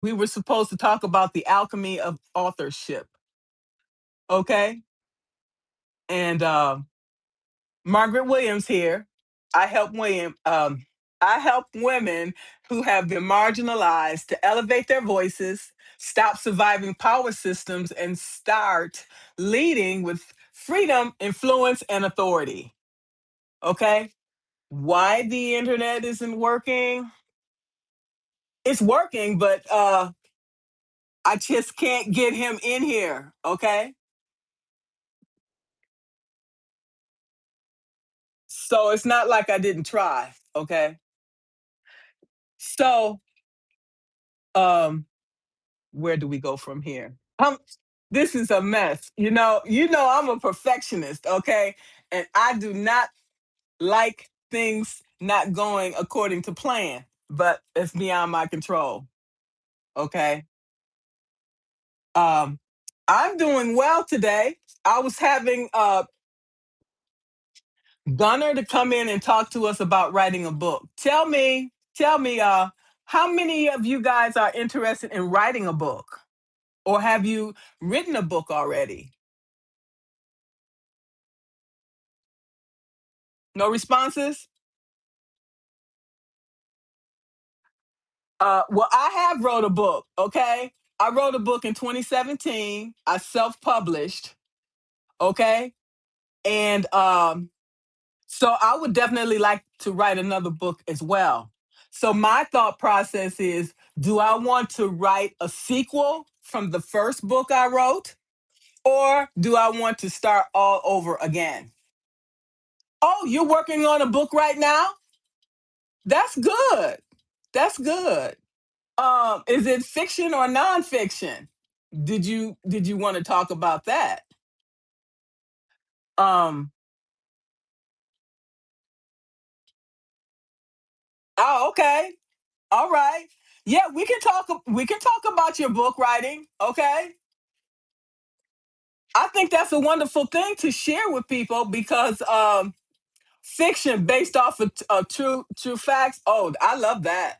We were supposed to talk about the alchemy of authorship. Okay. And Margaret Williams here. I help William. I help women who have been marginalized to elevate their voices, stop surviving power systems, and start leading with freedom, influence, and authority. Okay. Why the internet isn't working? It's working, but I just can't get him in here. Okay. So it's not like I didn't try. Okay. So um where do we go from here? This is a mess. You know I'm a perfectionist, okay? And I do not like things not going according to plan, but it's beyond my control, okay? Um I'm doing well today. I was having Gunner to come in and talk to us about writing a book. Tell me how many of you guys are interested in writing a book, or have you written a book already? No responses? Well, I have wrote a book, okay? I wrote a book in 2017. I self-published, okay? And so I would definitely like to write another book as well. So my thought process is, do I want to write a sequel from the first book I wrote, or do I want to start all over again? Oh, you're working on a book right now? That's good. That's good. Is it fiction or nonfiction? Did you want to talk about that? Um, oh, okay. All right. Yeah, we can talk about your book writing, okay? I think that's a wonderful thing to share with people because fiction based off of true facts. Oh, I love that.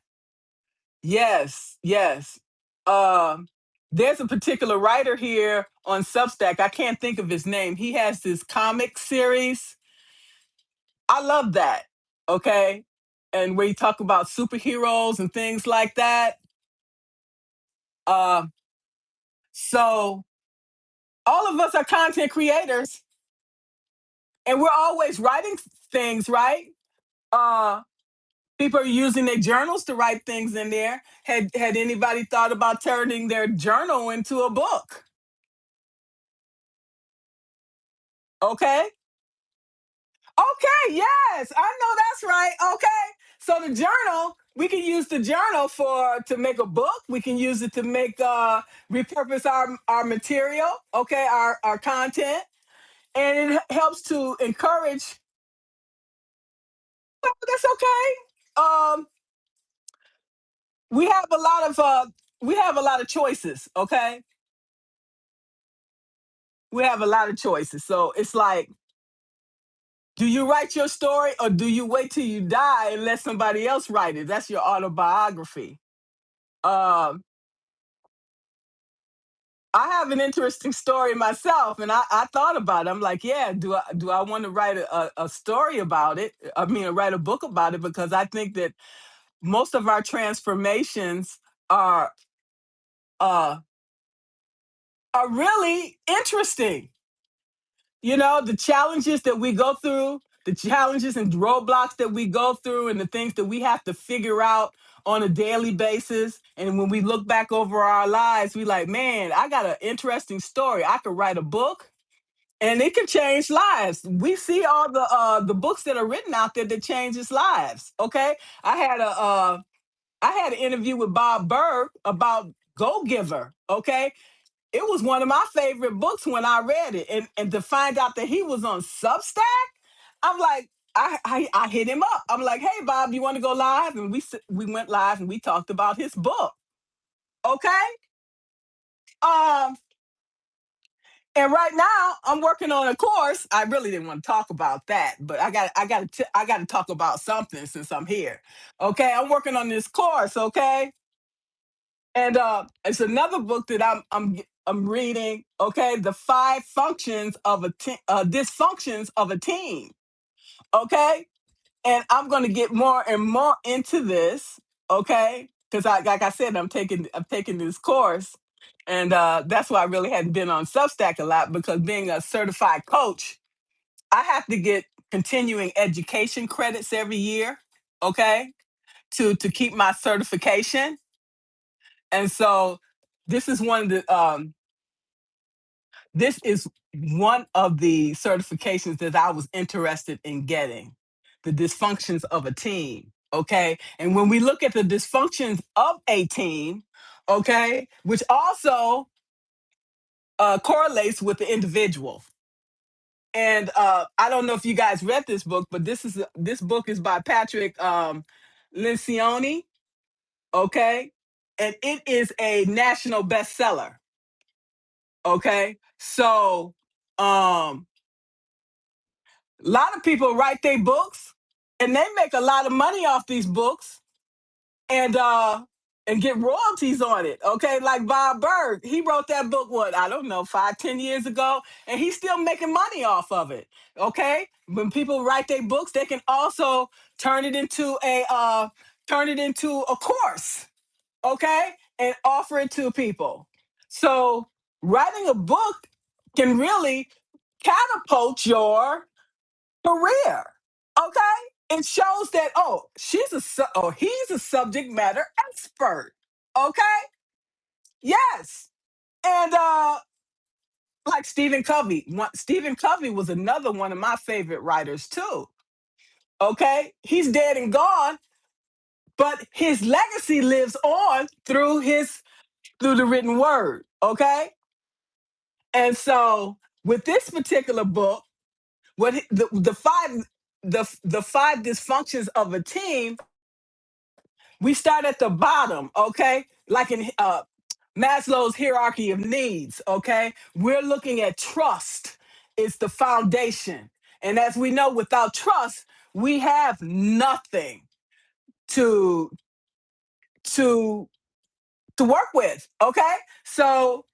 Yes, yes. Um, there's a particular writer here on Substack. I can't think of his name. He has this comic series. I love that. Okay. And where you talk about superheroes and things like that. Uh, so all of us are content creators and we're always writing things, right? Uh, people are using their journals to write things in there. Had anybody thought about turning their journal into a book? Okay. Okay, yes, I know that's right. Okay. So the journal, we can use the journal for to make a book. We can use it to make repurpose our material, okay, our content. And it helps to encourage. Well, that's okay. We have a lot of choices, okay? We have a lot of choices. So it's like, do you write your story or do you wait till you die and let somebody else write it? That's your autobiography. Um, I have an interesting story myself, and I thought about it. I'm like, yeah, do I want to write a story about it? I mean, write a book about it because I think that most of our transformations are uh, are really interesting. The challenges that we go through, the challenges and roadblocks that we go through, and the things that we have to figure out on a daily basis. And when we look back over our lives, we like, man, I got an interesting story. I could write a book and it can change lives. We see all the books that are written out there that changes lives. Okay, I had an interview with Bob Berg about Go Giver. Okay, it was one of my favorite books when I read it, and to find out that he was on Substack, I'm like. I hit him up. I'm like, hey Bob, you want to go live? And we went live and we talked about his book. Okay. Um, And right now, I'm working on a course. I really didn't want to talk about that, but I got to talk about something since I'm here. Okay, I'm working on this course. Okay, And it's another book that I'm reading. Okay, the five functions of a dysfunctions of a team. Okay, and I'm going to get more and more into this. Okay, because like I said, I'm taking this course, and that's why I really hadn't been on Substack a lot, because being a certified coach, I have to get continuing education credits every year. Okay, to keep my certification. And so this is one of the this is one of the certifications that I was interested in getting, the dysfunctions of a team. Okay. And when we look at the dysfunctions of a team, okay, which also correlates with the individual. And I don't know if you guys read this book, but this book is by Patrick Lencioni. Okay. And it is a national bestseller. Okay. So a lot of people write their books and they make a lot of money off these books, and get royalties on it. Okay. Like Bob Berg, he wrote that book, what, I don't know, 5, 10 years ago, and he's still making money off of it. Okay. When people write their books, they can also turn it into a course, okay, and offer it to people. So writing a book can really catapult your career. Okay, it shows that, oh, he's a subject matter expert. Okay, yes, and like Stephen Covey was another one of my favorite writers too. Okay, he's dead and gone, but his legacy lives on through the written word. Okay, and so with this particular book, the five dysfunctions of a team, we start at the bottom. Okay, like in Maslow's hierarchy of needs. Okay, we're looking at trust. It's the foundation, and as we know, without trust, we have nothing to to to work with. Okay, so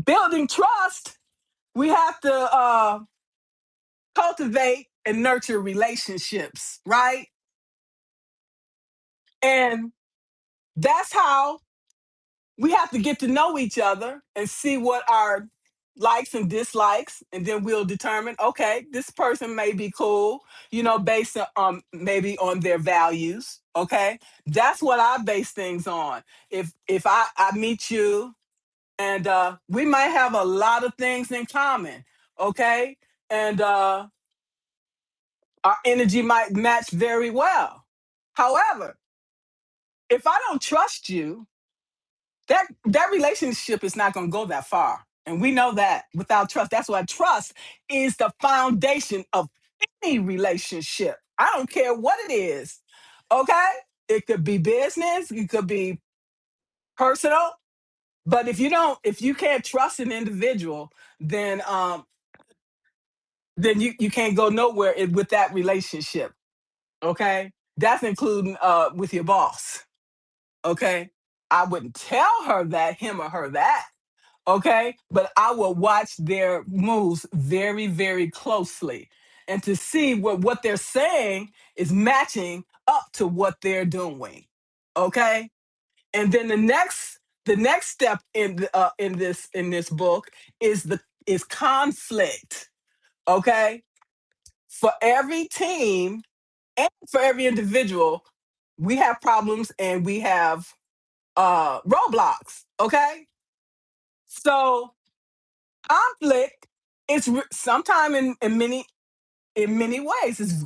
building trust, we have to cultivate and nurture relationships, right? And that's how we have to get to know each other and see what our likes and dislikes, and then we'll determine, okay, this person may be cool, based on maybe on their values. Okay, that's what I base things on. If I meet you, and we might have a lot of things in common. Okay, and our energy might match very well. However, if I don't trust you, that relationship is not going to go that far. And we know that without trust. That's why trust is the foundation of any relationship. I don't care what it is. Okay? It could be business, it could be personal, but if you can't trust an individual, then you can't go nowhere with that relationship. Okay? That's including with your boss. Okay? I wouldn't tell him or her that. Okay, but I will watch their moves very, very closely, and to see what they're saying is matching up to what they're doing. Okay, and then the next step in this book is conflict. Okay, for every team and for every individual, we have problems and we have roadblocks. Okay, so conflict is sometime in many ways is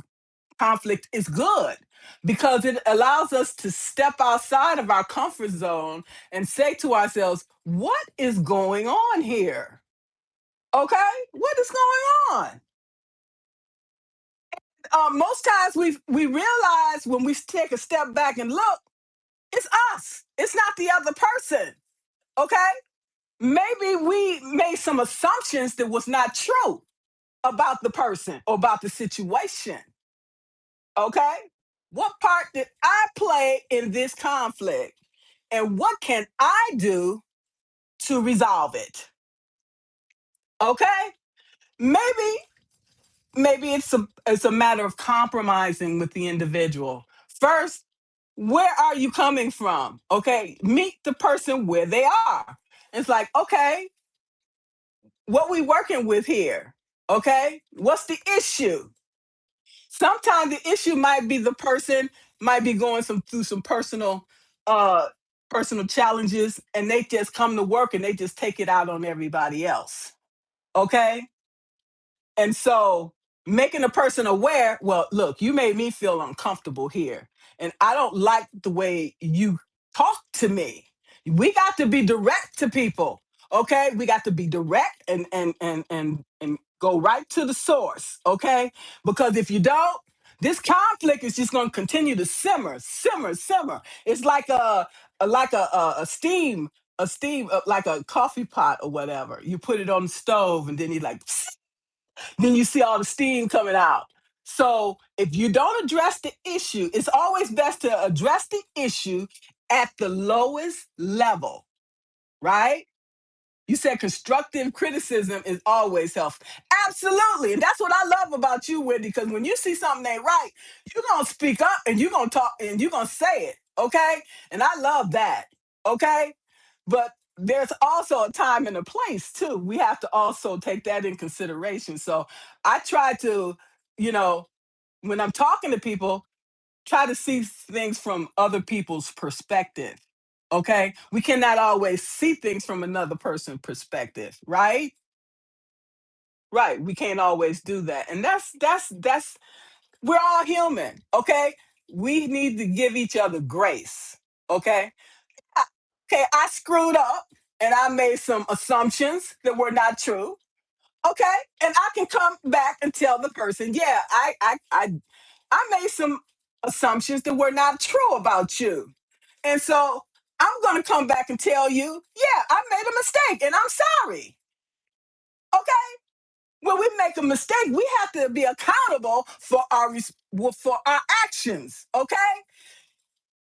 conflict is good, because it allows us to step outside of our comfort zone and say to ourselves, what is going on here? Okay, what is going on? Most times we realize when we take a step back and look, it's us, it's not the other person. Okay, maybe we made some assumptions that was not true about the person or about the situation. Okay? What part did I play in this conflict? and what can I do to resolve it? Okay? Maybe it's a matter of compromising with the individual. First, where are you coming from? Okay? Meet the person where they are. It's like, okay, what we working with here? Okay? What's the issue? Sometimes the issue might be the person might be going through some uh personal challenges, and they just come to work and they just take it out on everybody else. Okay? And so making a person aware, well, look, you made me feel uncomfortable here. And I don't like the way you talk to me. We got to be direct to people. Okay? We got to be direct and go right to the source. Okay? Because if you don't, this conflict is just going to continue to simmer, simmer, simmer. It's like a steam like a coffee pot or whatever. You put it on the stove and then you like then you see all the steam coming out. So if you don't address the issue, it's always best to address the issue at the lowest level, right? You said constructive criticism is always helpful. Absolutely. And that's what I love about you, Wendy, because when you see something ain't right, you're going to speak up and you're going to talk and you're going to say it. Okay. And I love that. Okay. But there's also a time and a place too. We have to also take that in consideration. So I try to, you know, when I'm talking to people, try to see things from other people's perspective. Okay? We cannot always see things from another person's perspective, right? Right. We can't always do that. And that's we're all human, okay? We need to give each other grace. Okay? I, okay, I screwed up and I made some assumptions that were not true. Okay? And I can come back and tell the person, yeah, I made some assumptions that were not true about you. And so I'm going to come back and tell you, yeah, I made a mistake and I'm sorry. Okay? When we make a mistake, we have to be accountable for for our actions. Okay?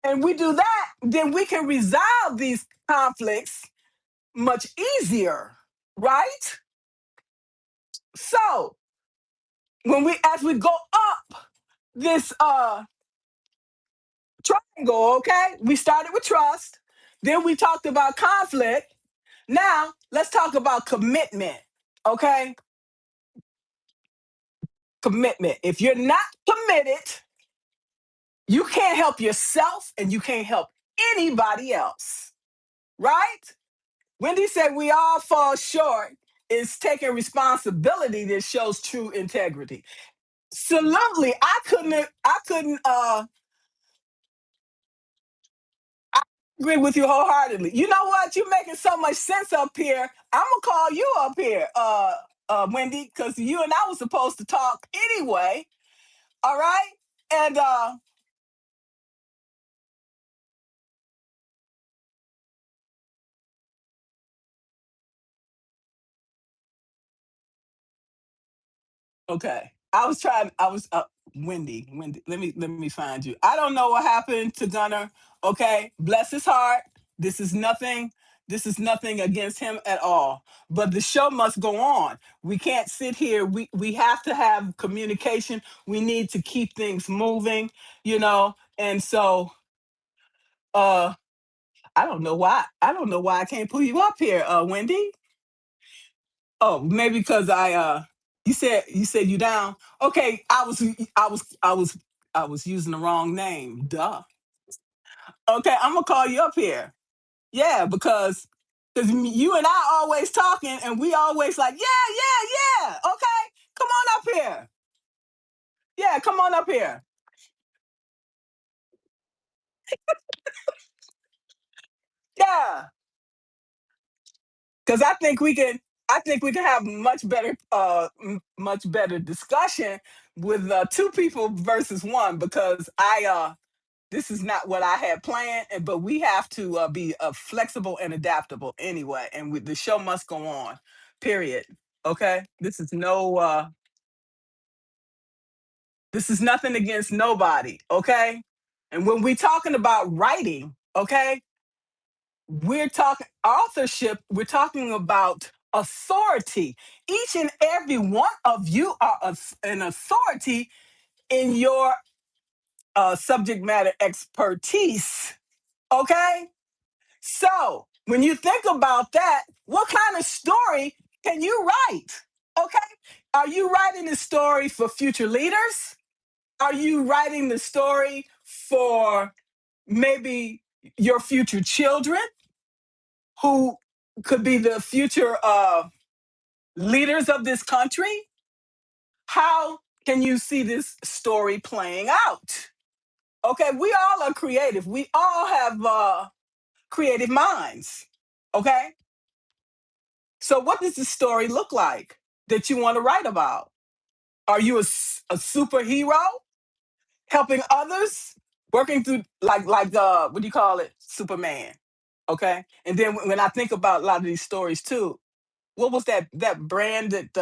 And we do that, then we can resolve these conflicts much easier, right? So as we go up this triangle, okay, we started with trust, then we talked about conflict. Now let's talk about commitment. Okay, commitment. If you're not committed, you can't help yourself and you can't help anybody else, right? Wendy said we all fall short. Is taking responsibility that shows true integrity. Absolutely. I couldn't I agree with you wholeheartedly. You know what? You're making so much sense up here. I'm gonna call you up here, Wendy, because you and I were supposed to talk anyway. All right? And okay. I was Wendy, let me find you. I don't know what happened to Gunner. Okay. Bless his heart. This is nothing. This is nothing against him at all. But the show must go on. We can't sit here. We have to have communication. We need to keep things moving, And so uh I don't know why. I don't know why I can't pull you up here, Wendy. Oh, maybe because you said you down. Okay, I was using the wrong name. Duh. Okay, I'm gonna call you up here. Yeah, because you and I always talking and we always like, yeah, yeah, yeah. Okay, come on up here. Yeah, come on up here. Yeah, because I think we can have much better discussion with two people versus one because this is not what I had planned, but we have to be flexible and adaptable anyway. And the show must go on. Period. Okay. This is nothing against nobody. Okay. And when we talking about writing, okay, we're talking authorship, we're talking about authority. Each and every one of you are an authority in your subject matter expertise. Okay? So, when you think about that, what kind of story can you write? Okay? Are you writing the story for future leaders? Are you writing the story for maybe your future children who could be the future leaders of this country? How can you see this story playing out? Okay, we all are creative. We all have creative minds. Okay, so what does the story look like that you want to write about? Are you a superhero helping others, working through like what do you call it, Superman? Okay, and then when I think about a lot of these stories too, what was that brand that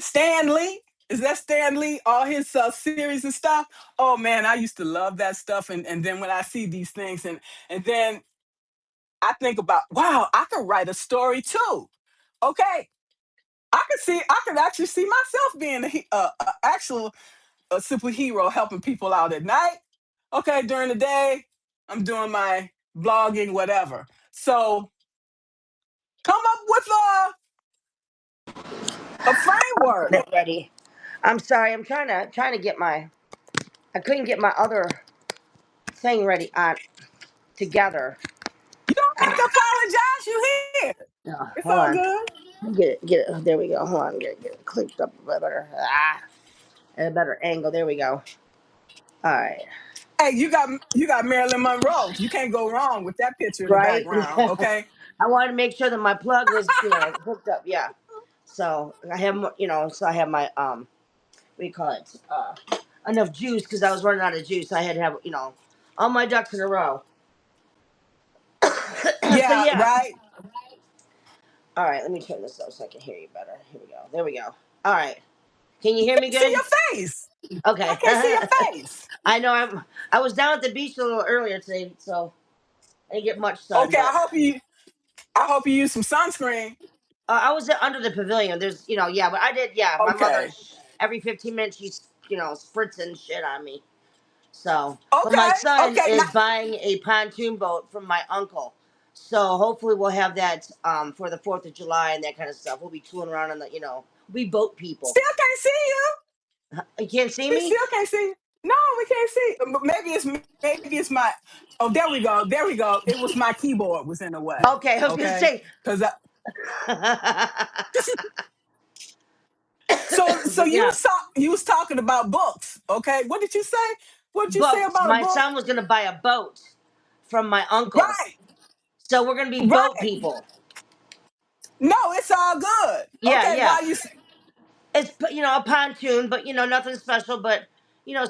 Stan Lee? Is that Stan Lee? All his series and stuff. Oh man, I used to love that stuff. And then when I see these things, and then I think about, wow, I could write a story too. Okay, I could actually see myself being a actual a superhero helping people out at night. Okay, during the day, I'm doing my blogging, whatever. So come up with a framework. Get ready. I'm sorry. I'm trying to get my. I couldn't get my other thing ready on together. You don't have to apologize. You here. No, It's hold all on. good. Get it. There we go. Hold on. Get it clicked up a better. At a better angle. There we go. All right. Hey, you got Marilyn Monroe. You can't go wrong with that picture in the Right. background. Okay. I wanted to make sure that my plug was hooked up. Yeah. So I have So I have my what do you call it? Enough juice because I was running out of juice. I had to have all my ducks in a row. So Yeah. yeah. Right. All right, let me turn this up so I can hear you better. Here we go. There we go. All right. Can you hear me Can't see good? your face. I Okay. can't see your face. I know I was down at the beach a little earlier today, so I didn't get much sun, Okay. but I hope you use some sunscreen. I was under the pavilion. There's yeah, but I did my mother Okay. every 15 minutes she's spritzing shit on me. So, but my Okay. son Okay. Now, is buying a pontoon boat from my uncle. So hopefully we'll have that for the 4th of July and that kind of stuff. We'll be tooling around on we boat people. still can't see you. You can't see We me? still can't see. No, we can't see. But maybe it's my. Oh, there we go. There we go. It was my keyboard was in the way. Okay, I was gonna Okay, say. because so But yeah, you was talking about books. Okay, what did you say? What did you say boats. about a My book? son was gonna buy a boat from my uncle, Right, so we're gonna be boat right. people. No, it's all good. Yeah, Okay, yeah. while you It's a pontoon, but nothing special, but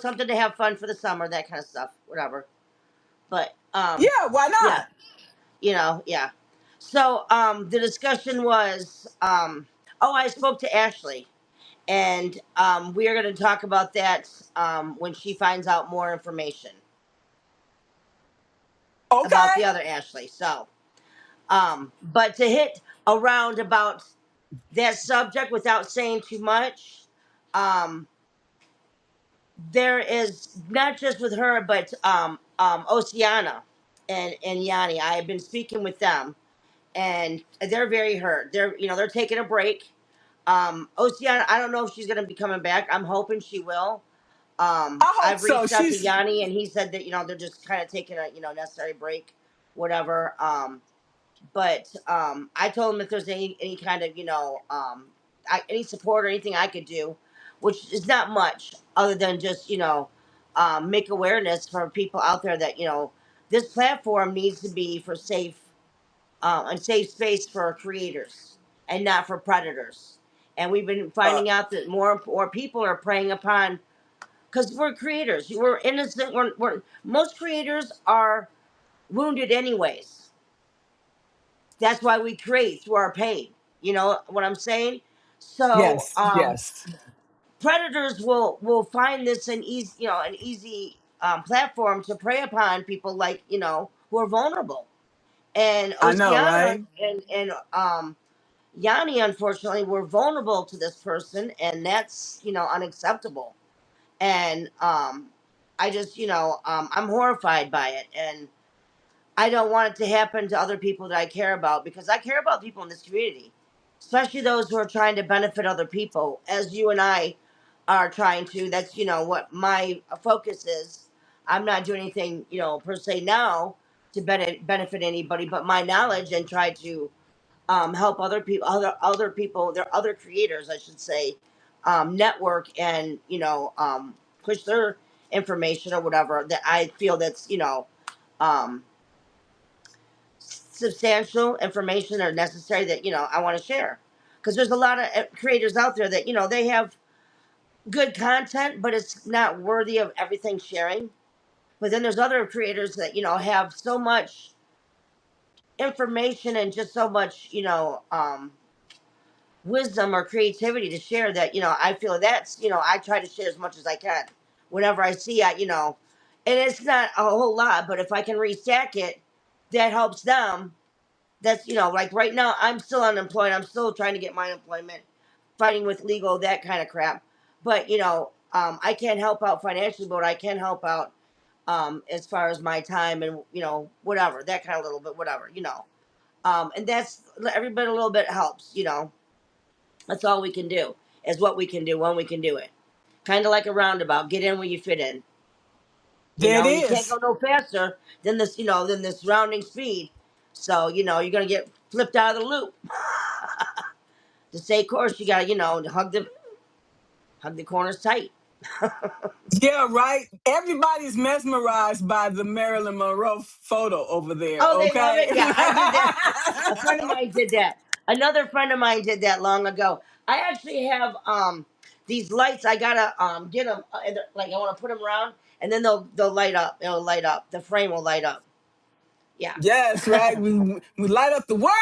something to have fun for the summer, that kind of stuff, whatever. But yeah, why yeah, not? yeah. So the discussion was oh, I spoke to Ashley, and we are going to talk about that when she finds out more information about Okay, the other Ashley. So, but to hit around about that subject without saying too much, um, there is not just with her, but Oceana and Yanni. I have been speaking with them, and they're very hurt. They're taking a break. Oceana, I don't know if she's going to be coming back. I'm hoping she will. I hope I've so. reached out to She's Yanni, and he said that they're just kind of taking a necessary break, whatever. But I told him if there's any kind of any support or anything I could do, which is not much other than just make awareness for people out there that this platform needs to be for safe a safe space for creators and not for predators. And we've been uh, finding out that more and more people are preying upon because we're creators. We're innocent. Most creators are wounded anyways. That's why we create through our pain. You know what I'm saying? So yes, yes. predators will find this an easy platform to prey upon people like who are vulnerable. And I know, Oceana right? and Yanni, unfortunately, were vulnerable to this person, and that's, unacceptable. And I just, I'm horrified by it, and I don't want it to happen to other people that I care about, because I care about people in this community, especially those who are trying to benefit other people, as you and I are trying to. That's, what my focus is. I'm not doing anything, per se now to benefit anybody, but my knowledge, and try to help other people, other people, their other creators, I should say, network and, push their information or whatever that I feel that's, um, substantial information or necessary that, I want to share. Because there's a lot of creators out there that, they have good content, but it's not worthy of everything sharing. But then there's other creators that, have so much information and just so much, wisdom or creativity to share that, I feel that's, I try to share as much as I can whenever I see it, and it's not a whole lot, but if I can restack it, that helps them. That's, like right now I'm still unemployed, I'm still trying to get my employment, fighting with legal, that kind of crap. But I can't help out financially, but I can help out as far as my time and, whatever, that kind of little bit, whatever, and that's every bit, a little bit helps. That's all we can do, is what we can do when we can do it. Kind of like a roundabout. Get in where you fit in. There it You can't go is. no faster than this, than this rounding speed. So, you're gonna get flipped out of the loop. To stay course, you gotta, hug the corners tight. Yeah, right. Everybody's mesmerized by the Marilyn Monroe photo over there. Oh, they love Okay. it. Yeah, I did that. A friend of mine did that. Another friend of mine did that long ago. I actually have these lights. I gotta get them. Like I want to put them around, and then they'll light up. It'll light up. The frame will light up. Yeah. Yes, right. We light up the world.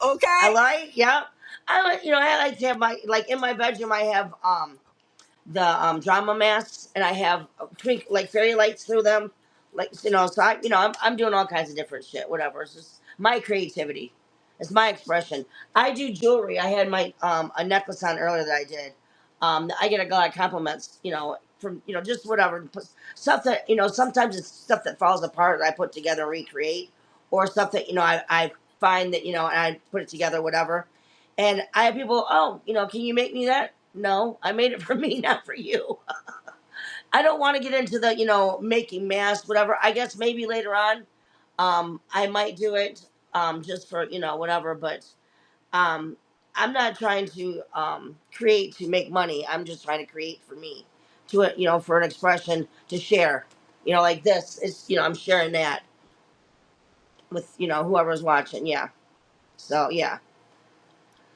I Okay. like. Yeah. I like to have my, like, in my bedroom. I have the drama masks, and I have twink, like, fairy lights through them, like, so I'm doing all kinds of different shit, whatever. It's just my creativity, it's my expression. I do jewelry. I had my a necklace on earlier that I did. I get a lot of compliments, from, just whatever stuff that, sometimes it's stuff that falls apart that I put together and recreate, or stuff that, I find that, and I put it together, whatever. And I have people, oh, can you make me that? No, I made it for me, not for you. I don't want to get into the, making masks, whatever. I guess maybe later on, I might do it, just for, whatever. But um, I'm not trying to create to make money. I'm just trying to create for me, to, for an expression to share. Like this is, I'm sharing that with, whoever's watching. Yeah. So yeah.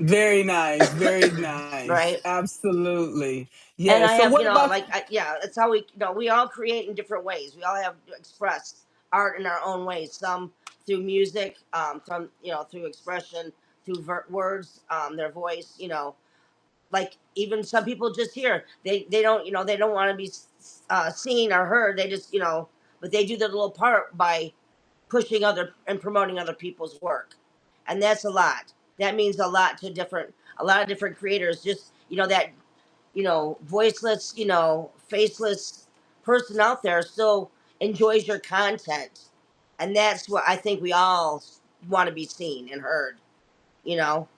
Very nice. Very nice. Right. Absolutely. And Yeah. I So have, what about yeah, that's how we, we all create in different ways. We all have to express art in our own ways. Some through music, from, through expression, through words, their voice. Like, even some people just hear, they don't, they don't want to be seen or heard. They just, but they do their little part by pushing other and promoting other people's work, and that's a lot. That means a lot to a lot of different creators. Just, that, voiceless, faceless person out there still enjoys your content. And that's what I think we all want to be seen and heard, you know?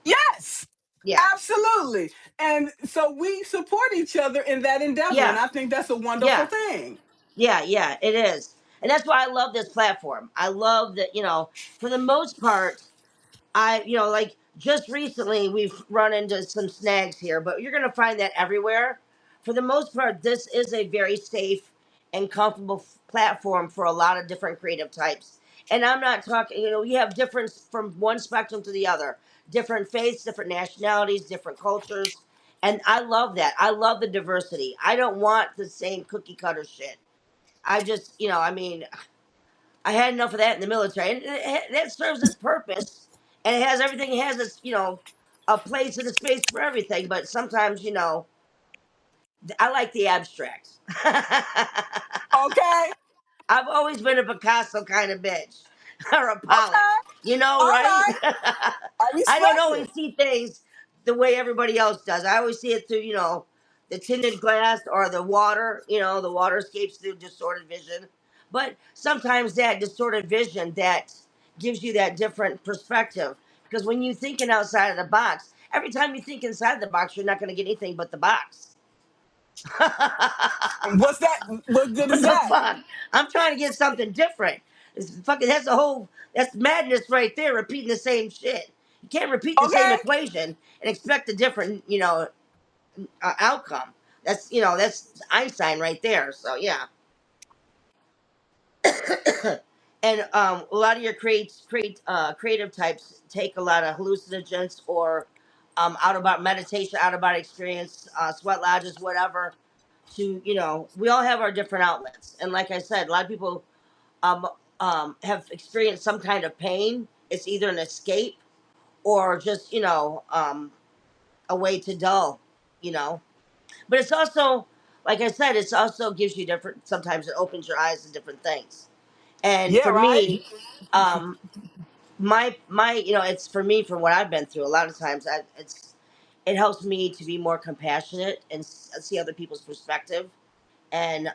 yes? Yeah. Absolutely. And so we support each other in that endeavor. And Yeah. I think that's a wonderful Yeah. thing. Yeah. Yeah. It is. And that's why I love this platform. I love that, for the most part, like, just recently we've run into some snags here, but you're going to find that everywhere. For the most part, this is a very safe and comfortable platform for a lot of different creative types. And I'm not talking, you have difference from one spectrum to the other, different faiths, different nationalities, different cultures. And I love that. I love the diversity. I don't want the same cookie cutter shit. I just, I had enough of that in the military, and that serves its purpose, and it has everything. It has its, a place and a space for everything. But sometimes, I like the abstract. Okay. I've always been a Picasso kind of bitch, or a Pollock. Okay. You know, All right? right. I I don't respect always it. see things the way everybody else does. I always see it through, the tinted glass or the water. The water escapes through distorted vision. But sometimes that distorted vision that gives you that different perspective. Because when you're thinking outside of the box, every time you think inside the box, you're not going to get anything but the box. What's that? What good What is the that? fuck? I'm trying to get something different. It's fucking. That's madness right there. Repeating the same shit. You can't repeat the same Okay. equation and expect a different, outcome. That's Einstein right there. So yeah. And a lot of your creative types take a lot of hallucinogens or out about meditation, out about experience, sweat lodges, whatever. We all have our different outlets, and like I said, a lot of people um, have experienced some kind of pain. It's either an escape or just a way to dull, you know. But it's also, like I said, it's also gives you different. Sometimes it opens your eyes to different things. And Yeah, for right. me, um, my it's for me from what I've been through. A lot of times, it helps me to be more compassionate and see other people's perspective. And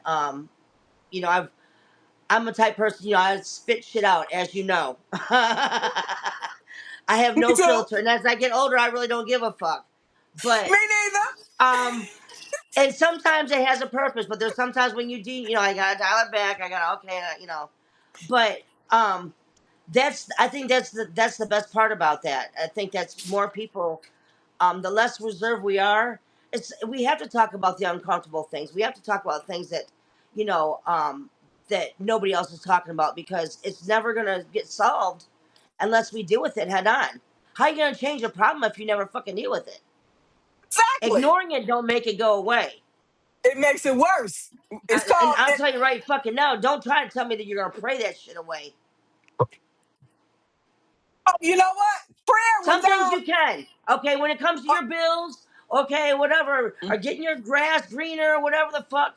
I'm a type person. I spit shit out, as you know. I have Me no too. filter, and as I get older, I really don't give a fuck. But Me neither. um, and sometimes it has a purpose. But there's sometimes when I gotta dial it back. I gotta But um, I think that's the best part about that. I think that's more people. The less reserved we are, we have to talk about the uncomfortable things. We have to talk about things that, you know, um, that nobody else is talking about because it's never gonna get solved unless we deal with it head on. How you gonna change a problem if you never fucking deal with it? Exactly. Ignoring it don't make it go away. It makes it worse. It's And called I'll it. tell you right fucking now, don't try to tell me that you're gonna pray that shit away. Oh, you know what? Prayer Some things without. you can. Okay, when it comes to Oh, your bills, okay, whatever, or getting your grass greener, whatever the fuck.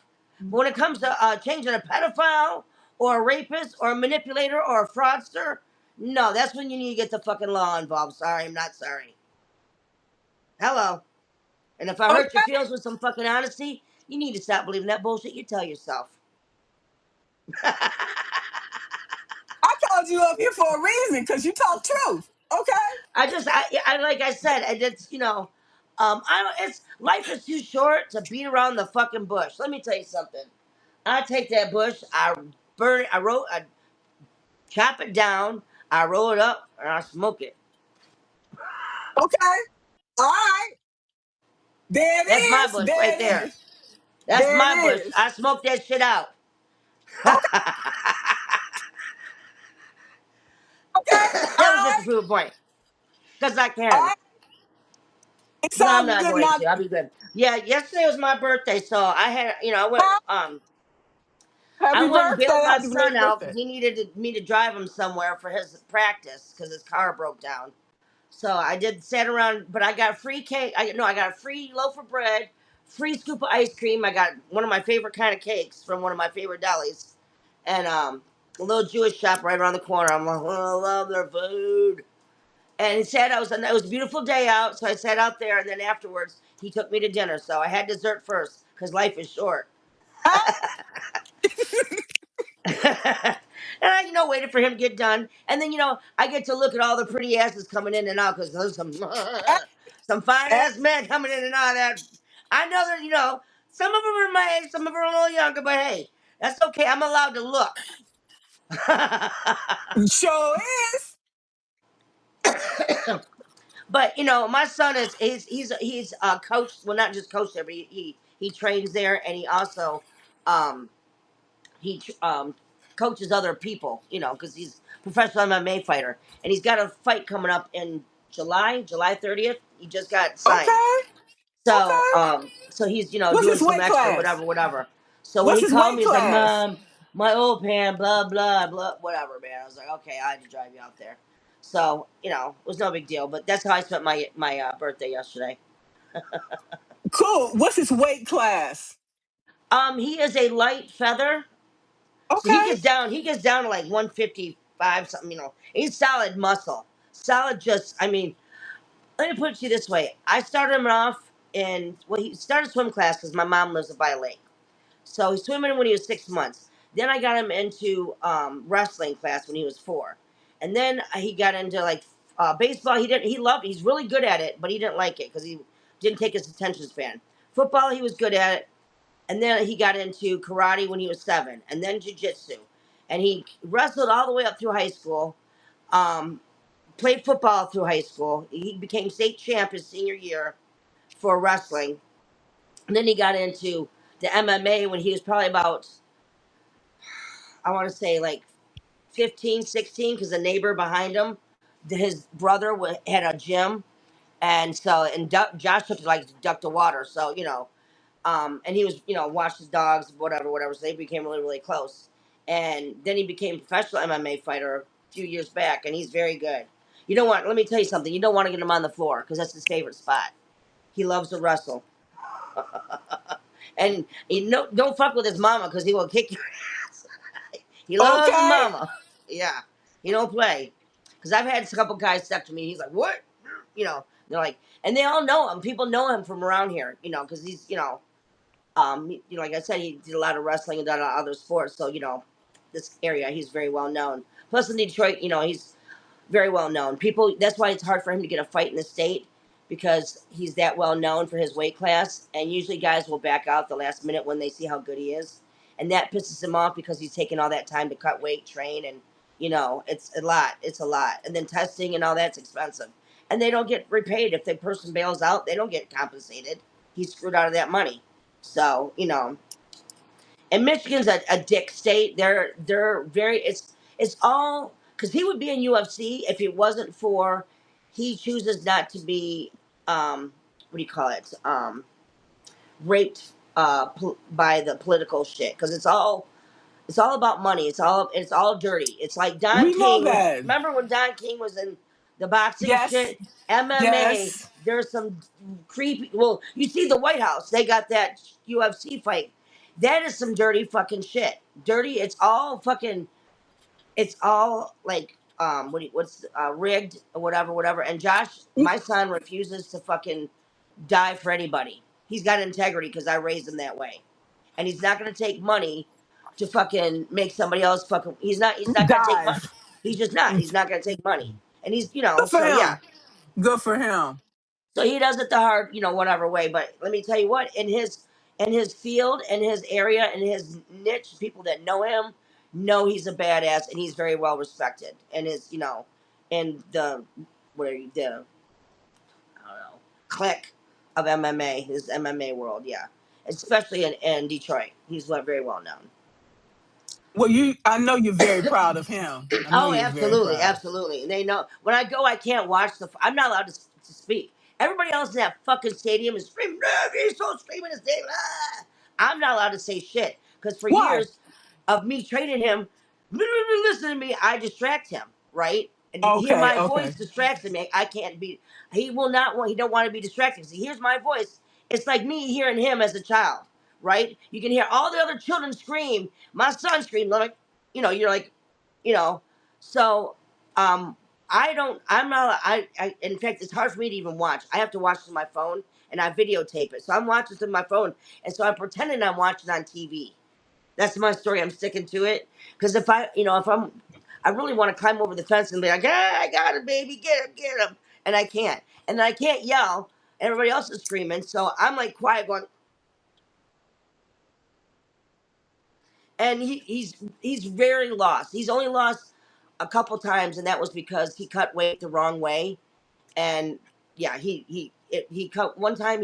But when it comes to changing a pedophile or a rapist or a manipulator or a fraudster, no, that's when you need to get the fucking law involved. Sorry, I'm not sorry. Hello. And if I hurt your okay. feelings with some fucking honesty, you need to stop believing that bullshit you tell yourself. I called you up here for a reason because you talk truth. Okay. Like I said, and it's I don't. It's life is too short to beat around the fucking bush. Let me tell you something. I take that bush, I burn it, I chop it down, I roll it up, and I smoke it. Okay. All right. There it That's my is. bush right There it there. is. That's There my it bush. is. I smoke that shit out. Okay. That Okay. All was just right. to prove a point. Because I All can. right. It's But I'm all not good going now. to. I'll be good. Yeah, yesterday was my birthday, so I had, Huh? I Happy went and birthday. bailed my Happy son late out because birthday. he needed me to drive him somewhere for his practice because his car broke down. So I sat around, but I got free cake. I got a free loaf of bread, free scoop of ice cream. I got one of my favorite kind of cakes from one of my favorite delis, and a little Jewish shop right around the corner. I'm like, oh, I love their food. And he said it was a beautiful day out, so I sat out there, and then afterwards he took me to dinner. So I had dessert first because life is short. Huh? And I, waited for him to get done, and then I get to look at all the pretty asses coming in and out because there's some Eh, some fine eh. ass men coming in and out of that. I know that some of them are my age, some of them are a little younger, but hey, that's okay. I'm allowed to look. Sure is. But my son he's coached. Well, not just coached there, but he trains there, and he also um he coaches other people, because he's a professional MMA fighter, and he's got a fight coming up in July 30th. He just got signed, Okay. so Okay. he's What's doing his some weight extra class? whatever. So when What's he his called weight me, he's like, class? "Mom, my old pan, blah blah blah, whatever, man." I was like, "Okay, I had to drive you out there." So it was no big deal, but that's how I spent my birthday yesterday. Cool. What's his weight class? He is a light feather. So he Okay. gets down. He gets down to like 155 something. He's solid muscle, solid. Just I mean, let me put it to you this way. I started him off in he started swim class because my mom lives by a lake. So he's swimming when he was 6 months. Then I got him into wrestling class when he was 4, and then he got into like baseball. He didn't. He loved. He's really good at it, but he didn't like it because he didn't take his attention span. Football, he was good at it, and then he got into karate when he was 7, and then jujitsu, and he wrestled all the way up through high school. Um, Played football through high school. He became state champ his senior year for wrestling. And then he got into the MMA when he was probably about, I want to say like 15, 16, because the neighbor behind him, his brother had a gym. And Josh took to like duck the water. So, and he was, watched his dogs, whatever, whatever. So they became really, really close. And then he became a professional MMA fighter a few years back, and he's very good. You don't want, let me tell you something, you don't want to get him on the floor because that's his favorite spot. He loves to wrestle. And don't fuck with his mama because he will kick your ass. He loves his Okay. mama. Yeah. He don't play. Because I've had a couple guys step to me. He's like, what? They're like, and they all know him. People know him from around here, because he's, like I said, he did a lot of wrestling and done a lot of other sports. So, this area, he's very well known. Plus in Detroit, he's very well known. People, that's why it's hard for him to get a fight in the state because he's that well known for his weight class. And usually guys will back out the last minute when they see how good he is. And that pisses him off because he's taking all that time to cut weight, train, and, it's a lot. It's a lot. And then testing and all that's expensive. And they don't get repaid. If the person bails out, they don't get compensated. He's screwed out of that money. So, and Michigan's a dick state. They're very it's all because he would be in UFC if it wasn't for he chooses not to be what do you call it raped by the political shit because it's all about money. It's all dirty. It's like Don We know King. that. Remember when Don King was in the boxing Yes. shit? MMA. Yes. There's some creepy. Well, you see the White House. They got that UFC fight. That is some dirty fucking shit. Dirty. It's all fucking. It's all like what's rigged or whatever, whatever. And Josh, my son, refuses to fucking die for anybody. He's got integrity because I raised him that way, and he's not going to take money to fucking make somebody else fucking. He's not. He's not going to take money. Dive. He's just not. He's not going to take money, and he's Good for So yeah. him. Good for him. So he does it the hard, whatever way. But let me tell you what, in his field, in his area, in his niche, people that know him know he's a badass and he's very well respected. And in the what are you the I don't know clique of MMA, his MMA world, yeah, especially in Detroit, he's very well known. Well, I know you're very proud of him. I know Oh, you're very absolutely, proud. absolutely. And they know when I go, I can't watch I'm not allowed to speak. Everybody else in that fucking stadium is screaming. "Ah, he's so screaming his name. Ah." I'm not allowed to say shit because for Why? years of me training him, listen to me, I distract him, right? And you hear Okay, my voice okay. distracts him. I can't be. He will not want. He don't want to be distracted. Because he hears my voice. It's like me hearing him as a child, right? You can hear all the other children scream. My son screamed like, you're like, you know. So, I don't. I'm not. In fact, it's hard for me to even watch. I have to watch it on my phone, and I videotape it. So I'm watching it on my phone, and so I'm pretending I'm watching on TV. That's my story. I'm sticking to it because I really want to climb over the fence and be like, "Ah, I got it, baby, get him," and I can't, and I can't yell. Everybody else is screaming, so I'm like quiet, going, and he's very lost. He's only lost a couple times, and that was because he cut weight the wrong way, and yeah, he cut one time.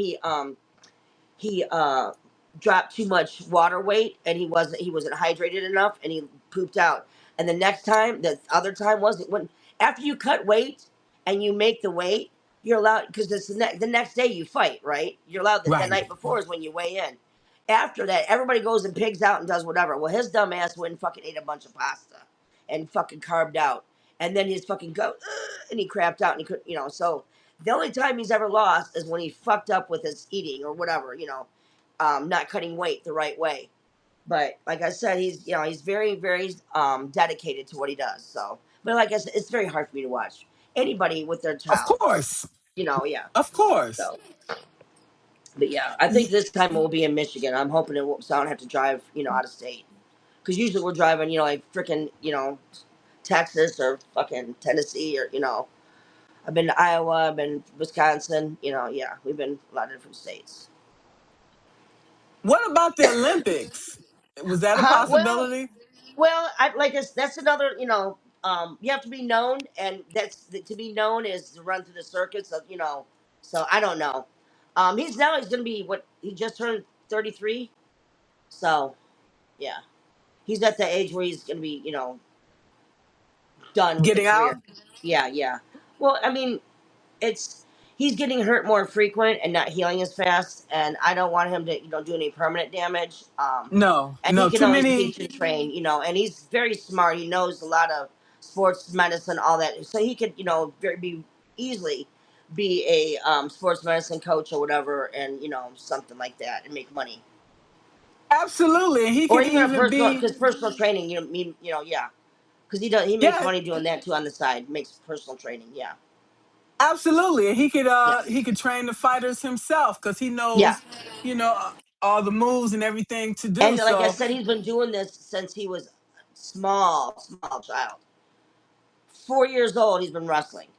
He dropped too much water weight and he wasn't hydrated enough and he pooped out. And the other time was when after you cut weight and you make the weight, you're allowed because it's the next day you fight, right? You're allowed the Right. night before is when you weigh in. After that, everybody goes and pigs out and does whatever. Well, his dumb ass went and fucking ate a bunch of pasta and fucking carved out. And then his fucking go and he crapped out and he couldn't, so the only time he's ever lost is when he fucked up with his eating or whatever, not cutting weight the right way. But like I said, he's very very dedicated to what he does. So, but like I said, it's very hard for me to watch anybody with their Of child. course. Yeah. Of course. So, but yeah, I think Y- this time we'll be in Michigan. I'm hoping it won't, so I don't have to drive out of state. Because usually we're driving like freaking Texas or fucking Tennessee or I've been to Iowa, I've been to Wisconsin. Yeah, we've been a lot of different states. What about the Olympics? Was that a Well, possibility? I like this. That's another. You have to be known, and to be known is to run through the circuits of. So I don't know. He's gonna be what he just turned 33. So yeah, he's at the age where he's gonna be done with the Getting career. out? Yeah, yeah. Well, I mean, it's he's getting hurt more frequent and not healing as fast, and I don't want him to do any permanent damage. No, And he no, can too always many. teach and train, and he's very smart. He knows a lot of sports medicine, all that, so he could very be easily be a sports medicine coach or whatever, and something like that, and make money, Absolutely. And he or could even a even personal be, because personal training, yeah, because he makes yeah, money doing that too on the side, makes personal training, yeah, absolutely. And yeah, he could train the fighters himself because he yeah. knows, you know, all the moves and everything to do. And like I So, said, he's been doing this since he was small child. 4 years old, he's been wrestling.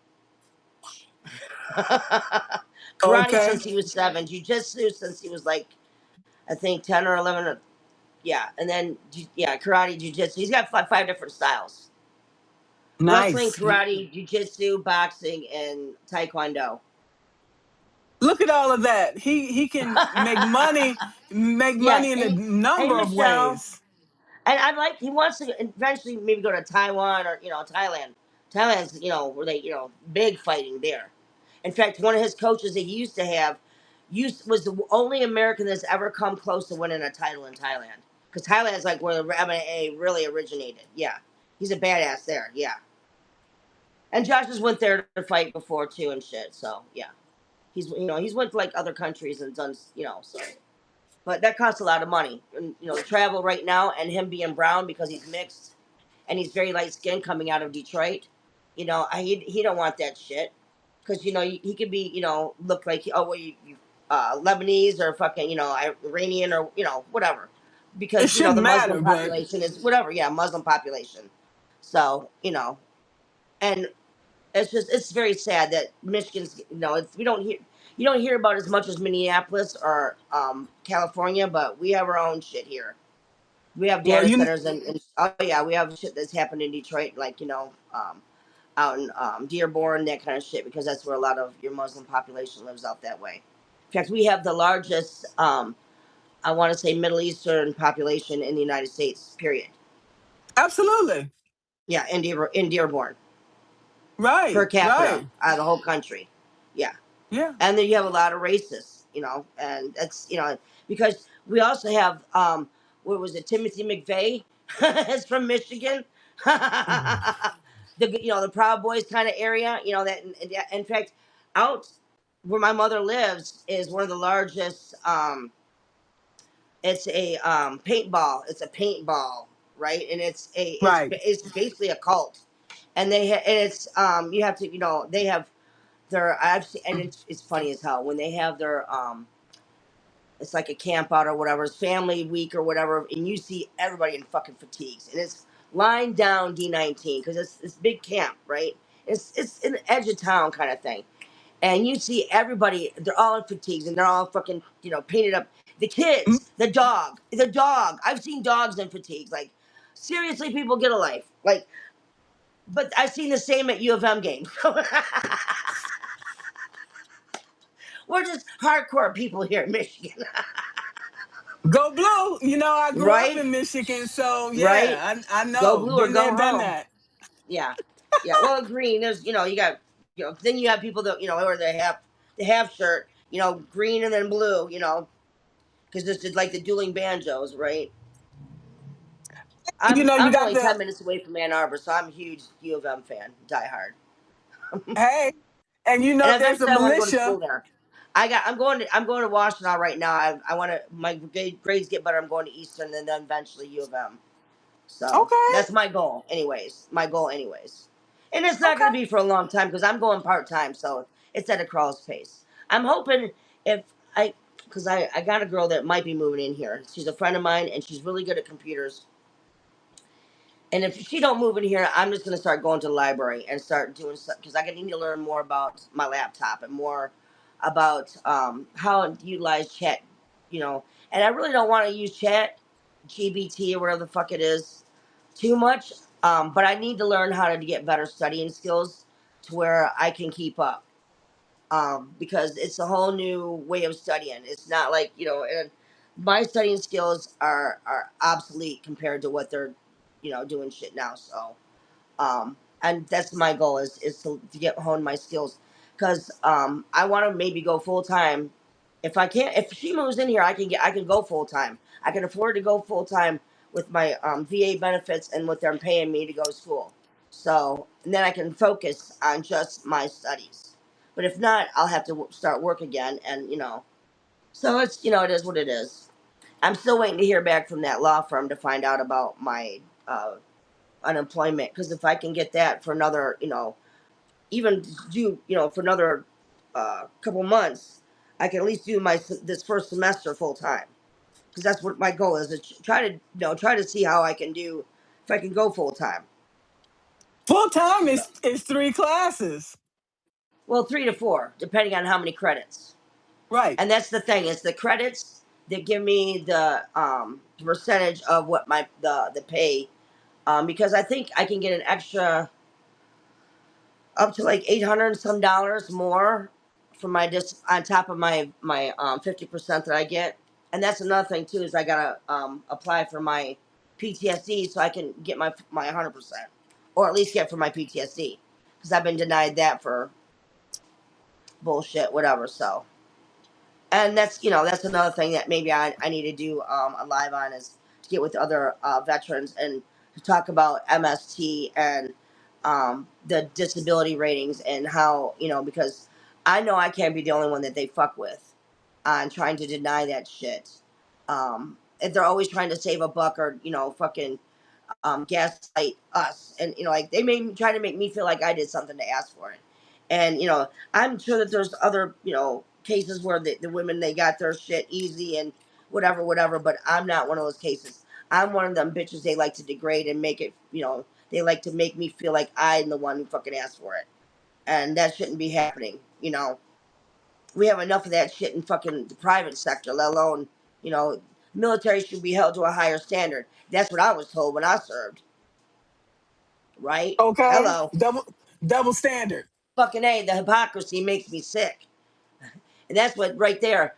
Karate okay, since he was 7. Jiu-jitsu since he was like, I think 10 or 11. Yeah, and then yeah, karate, jiu-jitsu. He's got five different styles: wrestling, nice. karate, jiu-jitsu, boxing, and taekwondo. Look at all of that. He can make Yeah, money in a and hey number of Michelle, ways. and he wants to eventually maybe go to Taiwan or Thailand. Thailand's where they big fighting there. In fact, one of his coaches that he used to have, was the only American that's ever come close to winning a title in Thailand. Because Thailand's like where the MMA really originated. Yeah, he's a badass there. Yeah, and Josh has went there to fight before too and shit. So yeah, he's went to like other countries and done so. But that costs a lot of money, and travel right now, and him being brown because he's mixed and he's very light skinned coming out of Detroit. He don't want that shit because he could be look like Lebanese or fucking Iranian or whatever It because shouldn't the Muslim matter, but population is whatever, yeah, Muslim population. So and it's very sad that Michigan's we don't hear you don't hear about as much as Minneapolis or California, but we have our own shit here. We have well, data centers and oh yeah, we have shit that's happened in Detroit, like out in Dearborn, that kind of shit, because that's where a lot of your Muslim population lives out that way. In fact, we have the largest, I want to say, Middle Eastern population in the United States. Period. absolutely. Yeah, in Dearborn per Right, capita right. out of the whole country. Yeah, Yeah. and then you have a lot of racists, and that's because we also have what was it, Timothy McVeigh is from Michigan. The Proud Boys kind of area, that in fact out where my mother lives is one of the largest. It's a paintball. It's a paintball, right? And Right. it's basically a cult, and and it's you have to they have I've seen, and it's funny as hell when they have their it's like a camp out or whatever, it's family week or whatever, and you see everybody in fucking fatigues, and it's lying down D19 because it's this big camp, right? It's in the edge of town kind of thing, and you see everybody, they're all in fatigues and they're all fucking painted up. The Mm, kids, the dog. I've seen dogs in fatigues. Like seriously, people get a life. Like, but I've seen the same at U of M games. We're just hardcore people here in Michigan. go blue. I grew up Right? in Michigan, so Right? yeah, I Go know. blue or Been there, go done home. that. Yeah. Yeah. Well, green, there's, you got, then you have people that, or they have the half shirt, green and then blue, because this is like the dueling banjos, right? You I'm got only the 10 minutes away from Ann Arbor, so I'm a huge U of M fan, die hard. hey, and And there's a eventually I want to go to school militia. there. I'm going to Washington right now. I want to my grades get better. I'm going to Eastern and then eventually U of M. So Okay. that's my goal, anyways. My goal, anyways. And it's not going to Okay. be for a long time because I'm going part time, so it's at a crawl's pace. I'm hoping if I, because I got a girl that might be moving in here. She's a friend of mine, and she's really good at computers. And if she don't move in here, I'm just gonna start going to the library and start doing stuff because I need to learn more about my laptop and more about how to utilize chat, you know. And I really don't want to use chat, GBT or whatever the fuck it is, too much. But I need to learn how to get better studying skills to where I can keep up. Because it's a whole new way of studying. It's not like and my studying skills are obsolete compared to what they're doing shit now. So and that's my goal is to get hone my skills because I want to maybe go full time. If I can't, if she moves in here, I can go full time. I can afford to go full time with my VA benefits and what they're paying me to go to school. So and then I can focus on just my studies. But if not, I'll have to start work again, and so it's it is what it is. I'm still waiting to hear back from that law firm to find out about my unemployment because if I can get that for another, even do for another couple months, I can at least do this first semester full time because that's what my goal is to try to try to see how I can do if I can go full time. Full time So, is 3 classes. well, 3 to 4 depending on how many credits, Right. and that's the thing is the credits that give me the percentage of what my the pay because I think I can get an extra up to like 800 and some dollars more for my on top of my 50% that I get. And that's another thing too is I gotta apply for my PTSD so I can get my 100%, or at least get for my PTSD because I've been denied that for bullshit, whatever. So and that's that's another thing that maybe I need to do a live on is to get with other veterans and to talk about MST and the disability ratings and how because I know I can't be the only one that they fuck with on trying to deny that shit. If they're always trying to save a buck or fucking gaslight us, and like they try to make me feel like I did something to ask for it, and I'm sure that there's other cases where the women they got their shit easy and whatever, but I'm not one of those cases. I'm one of them bitches they like to degrade and make it they like to make me feel like I'm the one who fucking asked for it, and that shouldn't be happening. We have enough of that shit in fucking the private sector, let alone military should be held to a higher standard. That's what I was told when I served. Right? Okay. Hello. Double standard. Fucking A, the hypocrisy makes me sick. And that's what right there.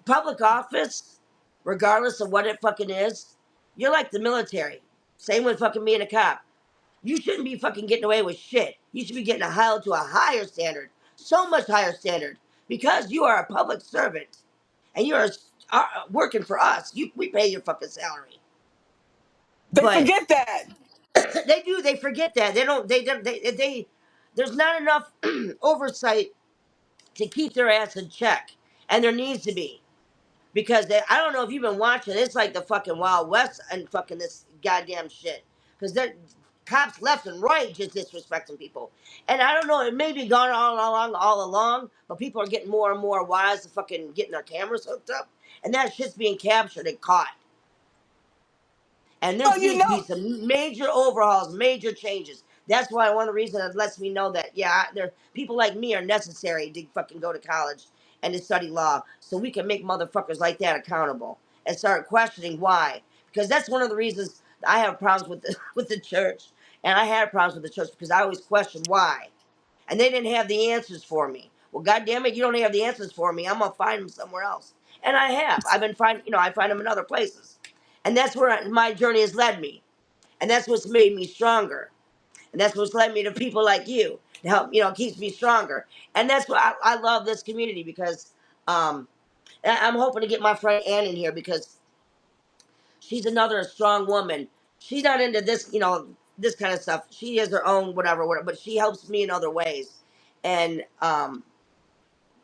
Public office, regardless of what it fucking is, you're like the military. Same with fucking being a cop. You shouldn't be fucking getting away with shit. You should be getting held to a higher standard. So much higher standard. Because you are a public servant. And you are working for us. We pay your fucking salary. They But forget that. they do. They forget that. They there's not enough oversight to keep their ass in check, and there needs to be because I don't know if you've been watching. It's like the fucking Wild West and fucking this goddamn shit because they're cops left and right just disrespecting people, and I don't know. It may be gone all along, but people are getting more and more wise to fucking getting their cameras hooked up, and that shit's being captured and caught. And there Well, needs to be some major overhauls, major changes. That's why one of the reasons it lets me know that there people like me are necessary to fucking go to college and to study law, so we can make motherfuckers like that accountable and start questioning why. Because that's one of the reasons I have problems with with the church, and I had problems with the church because I always questioned why, and they didn't have the answers for me. Well, goddamn it, you don't have the answers for me. I'm gonna find them somewhere else, and I have. I've been finding, I find them in other places, and that's where my journey has led me, and that's what's made me stronger, and that's what's led me to people like you to help, keeps me stronger, and that's why I love this community because I'm hoping to get my friend Ann in here because she's another strong woman. She's not into this, this kind of stuff. She has her own whatever, but she helps me in other ways, and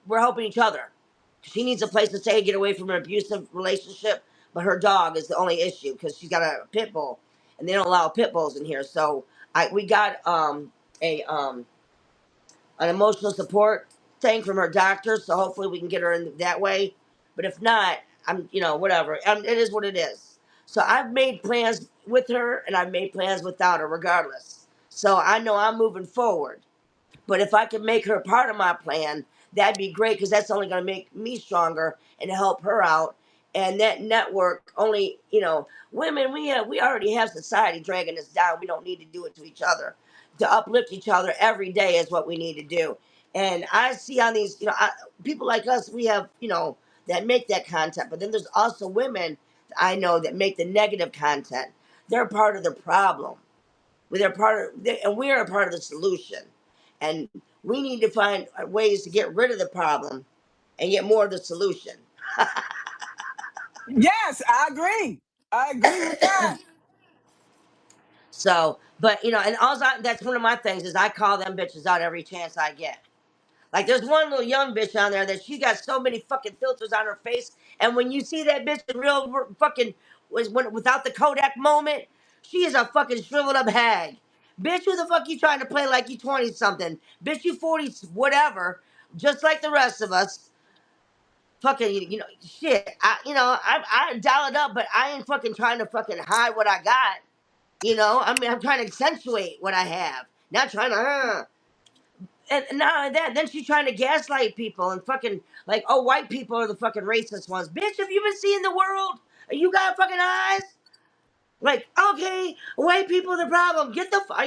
we're helping each other. She needs a place to stay, get away from an abusive relationship, but her dog is the only issue because she's got a pit bull, and they don't allow pit bulls in here. So we got a an emotional support thing from her doctor, so hopefully we can get her in that way. But if not, I'm whatever. It is what it is. So I've made plans with her, and I've made plans without her, regardless. So I know I'm moving forward. But if I could make her part of my plan, that'd be great because that's only going to make me stronger and help her out. And that network only, women, we already have society dragging us down. We don't need to do it to each other. To uplift each other every day is what we need to do. And I see on these, people like us, we have, that make that content. But then there's also women I know that make the negative content. They're part of the problem. And we are a part of the solution. And we need to find ways to get rid of the problem and get more of the solution. Yes, I agree. I agree with that. So, but and that's one of my things is I call them bitches out every chance I get. Like there's one little young bitch on there that she got so many fucking filters on her face, and when you see that bitch in real fucking without the Kodak moment, she is a fucking shriveled up hag. Bitch, who the fuck you trying to play like you 20 something? Bitch, you 40 whatever, just like the rest of us. Fucking, shit. I dial it up, but I ain't fucking trying to fucking hide what I got. I mean, I'm trying to accentuate what I have, not trying to. And not only that, then she's trying to gaslight people and fucking like, oh, white people are the fucking racist ones. Bitch, have you been seeing the world? You got fucking eyes? Like, okay, white people are the problem. Get the fuck.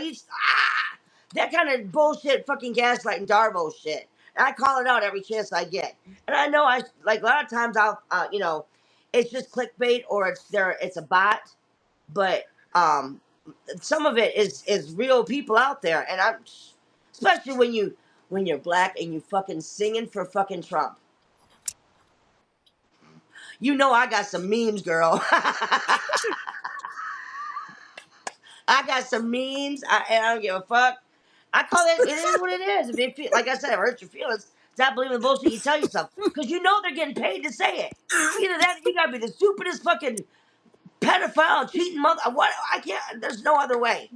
That kind of bullshit, fucking gaslighting Darvo shit. And I call it out every chance I get. And I know I like a lot of times I'll, it's just clickbait or it's a bot, but some of it is real people out there, and I'm especially when you're black and you fucking singing for fucking Trump. I got some memes, girl. I got some memes. And I don't give a fuck. I call it. It is what it is. If it feel, like I said, it hurts your feelings. Stop believing the bullshit you tell yourself because they're getting paid to say it. Either that, or you gotta be the stupidest fucking pedophile, cheating mother. What? I can't. There's no other way.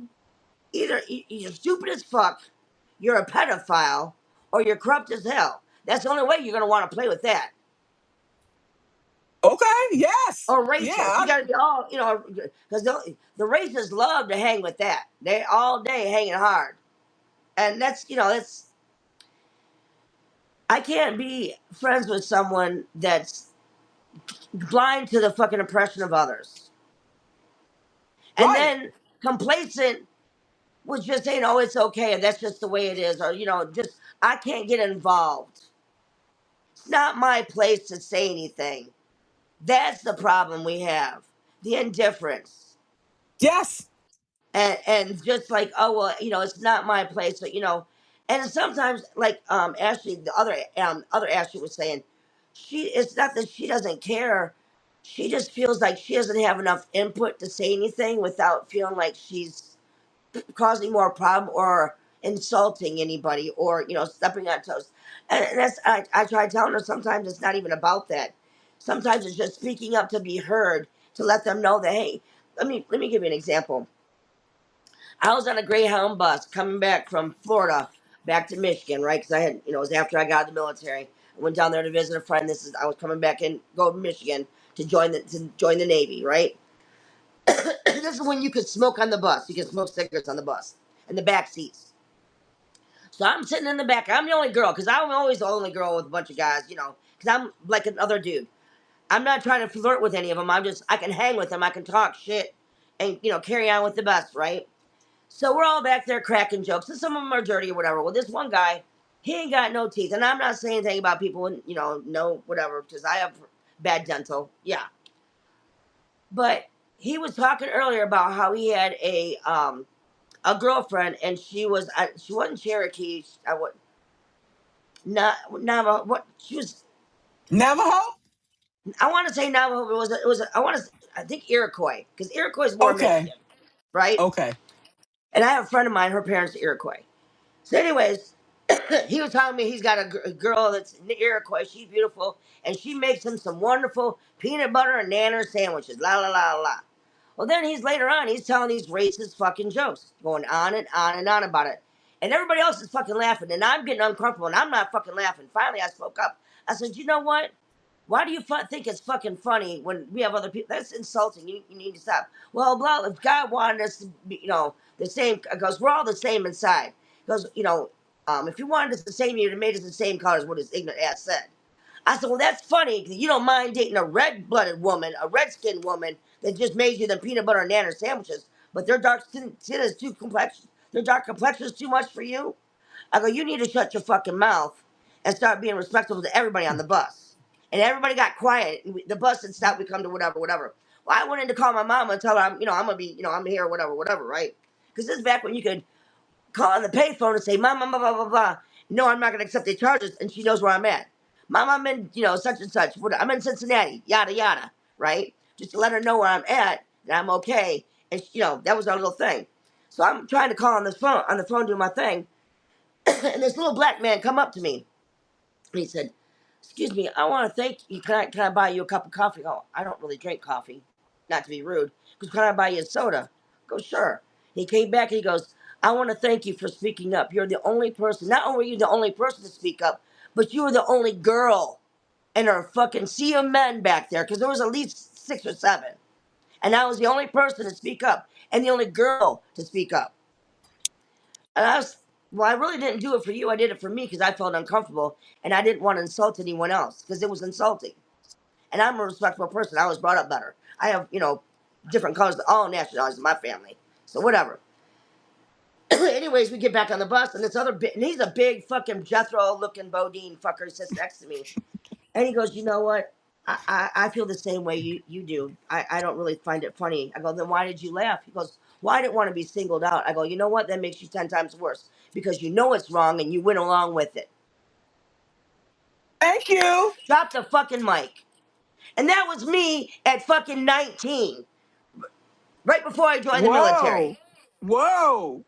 Either you're stupid as fuck, you're a pedophile, or you're corrupt as hell. That's the only way you're gonna want to play with that. Okay, yes. Or racist. Yeah. You gotta be all, because the racists love to hang with that. They all day hanging hard. And that's, I can't be friends with someone that's blind to the fucking oppression of others. And Right. then complacent with just saying, oh, it's okay, and that's just the way it is. Or, just, I can't get involved. It's not my place to say anything. That's the problem we have. The indifference. Yes. And just like, oh well, it's not my place, but and sometimes like Ashley, the other Ashley was saying, it's not that she doesn't care, she just feels like she doesn't have enough input to say anything without feeling like she's causing more problem or insulting anybody or stepping on toes. And that's I try telling her sometimes it's not even about that. Sometimes it's just speaking up to be heard, to let them know that, hey, let me give you an example. I was on a Greyhound bus coming back from Florida back to Michigan, right? Because I had, it was after I got out of the military. I went down there to visit a friend. I was coming back in, go to Michigan to join the Navy, right? This is when you could smoke on the bus. You could smoke cigarettes on the bus in the back seats. So I'm sitting in the back. I'm the only girl because I'm always the only girl with a bunch of guys, because I'm like another dude. I'm not trying to flirt with any of them. I can hang with them. I can talk shit and, carry on with the bus, right? So we're all back there cracking jokes, and some of them are dirty or whatever. Well, this one guy, he ain't got no teeth, and I'm not saying anything about people, no whatever, because I have bad dental, yeah. But he was talking earlier about how he had a girlfriend, and she wasn't Cherokee, not what she was. Navajo? I want to say Navajo, but I think Iroquois, because Iroquois is more Okay. Michigan, right? Okay. And I have a friend of mine, her parents are Iroquois. So, anyways. He was telling me he's got a girl that's in Iroquois. She's beautiful, and she makes him some wonderful peanut butter and nanner sandwiches. La la la la. Well, then he's later on. He's telling these racist fucking jokes, going on and on and on about it, and everybody else is fucking laughing, and I'm getting uncomfortable, and I'm not fucking laughing. Finally, I spoke up. I said, "You know what? Why do you think it's fucking funny when we have other people? That's insulting. You need to stop." Well, blah. If God wanted us to be, the same, because we're all the same inside. Because if you wanted us the same, you'd have made us the same color as what his ignorant ass said. I said, well, that's funny because you don't mind dating a red-blooded woman, a red-skinned woman that just made you the peanut butter and nanner sandwiches, but their dark skin is too complex. Their dark complexion is too much for you. I go, you need to shut your fucking mouth and start being respectful to everybody on the bus. And everybody got quiet. And the bus had stopped. We come to whatever, whatever. Well, I went in to call my mom and tell her I'm gonna be, I'm here, whatever, whatever, right? Because this is back when you could call on the payphone and say, Mom, blah, blah, blah, blah. No, I'm not going to accept the charges. And she knows where I'm at. Mom, I'm in, such and such. I'm in Cincinnati, yada, yada, right? Just to let her know where I'm at, that I'm okay. And, that was our little thing. So I'm trying to call on the phone, doing my thing. And this little black man come up to me. And he said, excuse me, I want to thank you. Can I buy you a cup of coffee? Oh, I don't really drink coffee. Not to be rude. Because can I buy you a soda? I go, sure. He came back and he goes, I want to thank you for speaking up. You're the only person. Not only are you the only person to speak up, but you were the only girl in our fucking sea of men back there. Because there was at least 6 or 7. And I was the only person to speak up. And the only girl to speak up. And well, I really didn't do it for you. I did it for me because I felt uncomfortable. And I didn't want to insult anyone else because it was insulting. And I'm a respectful person. I was brought up better. I have, different colors, all nationalities in my family. So whatever. Anyways, we get back on the bus, and this other and he's a big fucking Jethro-looking Bodine fucker sits next to me. And he goes, you know what? I feel the same way you do. I don't really find it funny. I go, then why did you laugh? He goes, well, I didn't want to be singled out. I go, you know what? That makes you 10 times worse because you know it's wrong and you went along with it. Thank you. Drop the fucking mic. And that was me at fucking 19, right before I joined the military. Whoa. Whoa.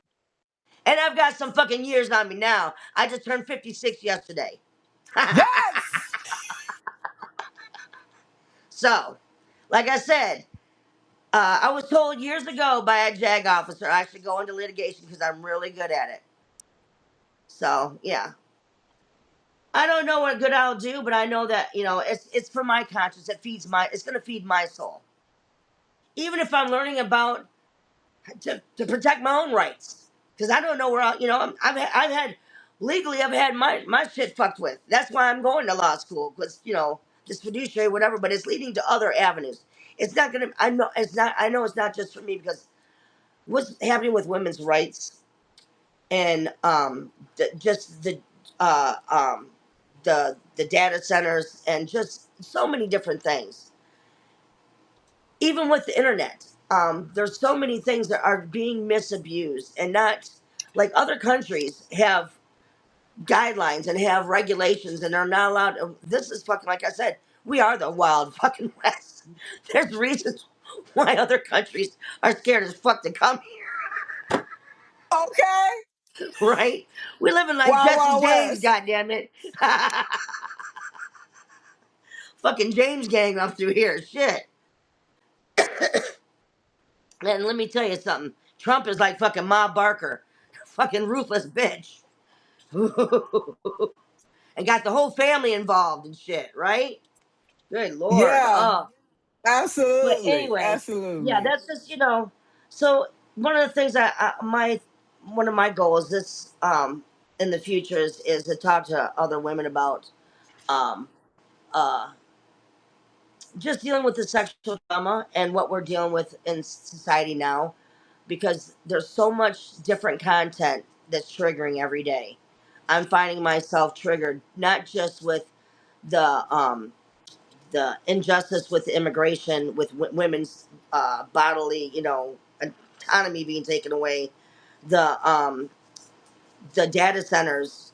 And I've got some fucking years on me now. I just turned 56 yesterday. Yes. So, like I said, I was told years ago by a JAG officer I should go into litigation because I'm really good at it. So, yeah. I don't know what good I'll do, but I know that, it's for my conscience. It's going to feed my soul. Even if I'm learning about to protect my own rights. Because I don't know where I've had legally I've had my shit fucked with. That's why I'm going to law school because this fiduciary whatever. But it's leading to other avenues. It's not gonna. I know it's not. I know it's not just for me because what's happening with women's rights and just uh, um, the data centers and just so many different things. Even with the internet, there's so many things that are being misabused and not like other countries have guidelines and have regulations and are not allowed this is fucking like I said, we are the wild fucking west. There's reasons why other countries are scared as fuck to come Okay. here, right? We live in like Wild Jesse Wild James, West. goddamn it. Fucking James gang up through here, shit. And let me tell you something. Trump is like fucking Ma Barker, fucking ruthless bitch. And got the whole family involved and shit, right? Good lord. Yeah. Oh. But Absolutely. anyway, yeah, Absolutely. that's just So one of the things one of my goals this in the future is to talk to other women about um uh just dealing with the sexual trauma and what we're dealing with in society now because there's so much different content that's triggering every day. I'm finding myself triggered not just with the injustice with immigration, with women's bodily, autonomy being taken away, the the data centers,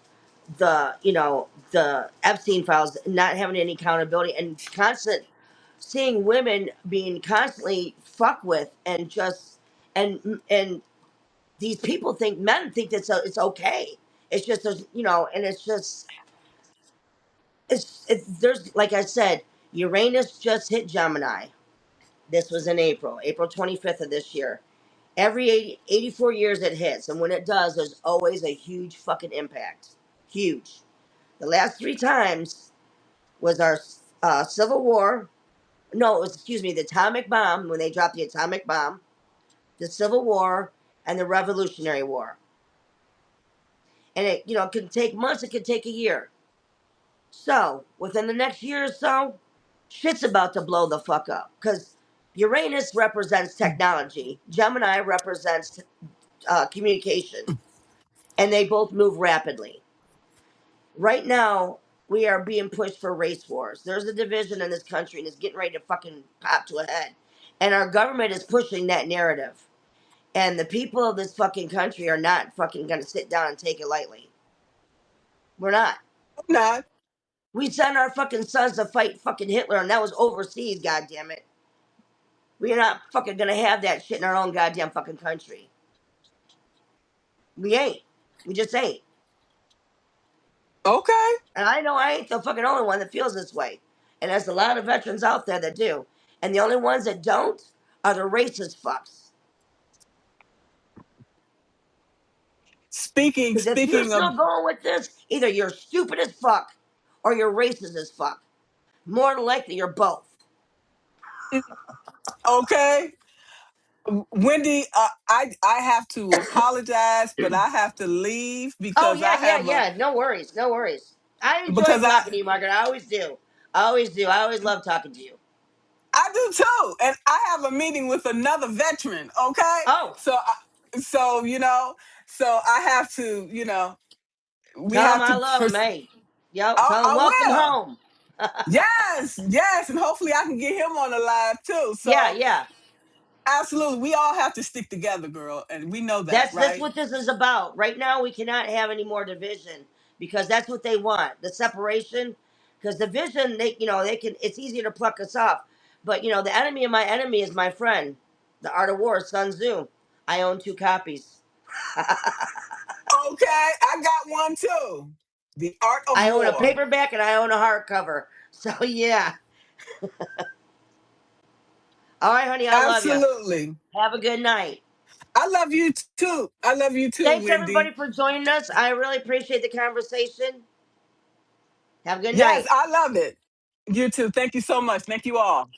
the Epstein files, not having any accountability, and constant seeing women being constantly fucked with, and just and these people think men think that it's okay. It's just there's and it's just there's like I said, Uranus just hit Gemini. This was in April 25th of this year. Every 84 years it hits, and when it does, there's always a huge fucking impact. Huge. The last three times was our Civil War. No, it was, excuse me, the atomic bomb, when they dropped the atomic bomb, the Civil War, and the Revolutionary War. And it could take months, it could take a year. So, within the next year or so, shit's about to blow the fuck up. Because Uranus represents technology, Gemini represents communication, and they both move rapidly. Right now, we are being pushed for race wars. There's a division in this country, and it's getting ready to fucking pop to a head. And our government is pushing that narrative. And the people of this fucking country are not fucking gonna sit down and take it lightly. We're not. I'm not. We sent our fucking sons to fight fucking Hitler, and that was overseas, goddammit. We're not fucking gonna have that shit in our own goddamn fucking country. We ain't. We just ain't. Okay. And I know I ain't the fucking only one that feels this way. And there's a lot of veterans out there that do. And the only ones that don't are the racist fucks. Speaking Because if you're speaking of still going with this, either you're stupid as fuck or you're racist as fuck. More than likely, you're both. okay, Wendy, I have to apologize, but I have to leave Oh, because yeah, I yeah, have a yeah. No worries. No worries. I enjoy because talking to you, Margaret. I always do. I always do. I always love talking to you. I do too, and I have a meeting with another veteran. Okay, Oh, so so so I have to we tell him have I to love him, hey. Yep, tell him I welcome will. home. Yes, yes, and hopefully I can get him on the live too. Yeah, So yeah. absolutely, we all have to stick together, girl, and we know that, That's right? what this is about. Right now, we cannot have any more division because that's what they want. The separation, because division, they can. It's easier to pluck us off. But the enemy of my enemy is my friend. The Art of War, Sun Tzu. I own 2 copies. Okay, I got one too. The Art of I own a War. paperback and I own a hardcover. So yeah. All right, honey. I love you. Absolutely. Have a good night. I love you too. I love you too, Thanks Wendy. everybody for joining us. I really appreciate the conversation. Have a good Yes, night. I love it. You too. Thank you so much. Thank you all.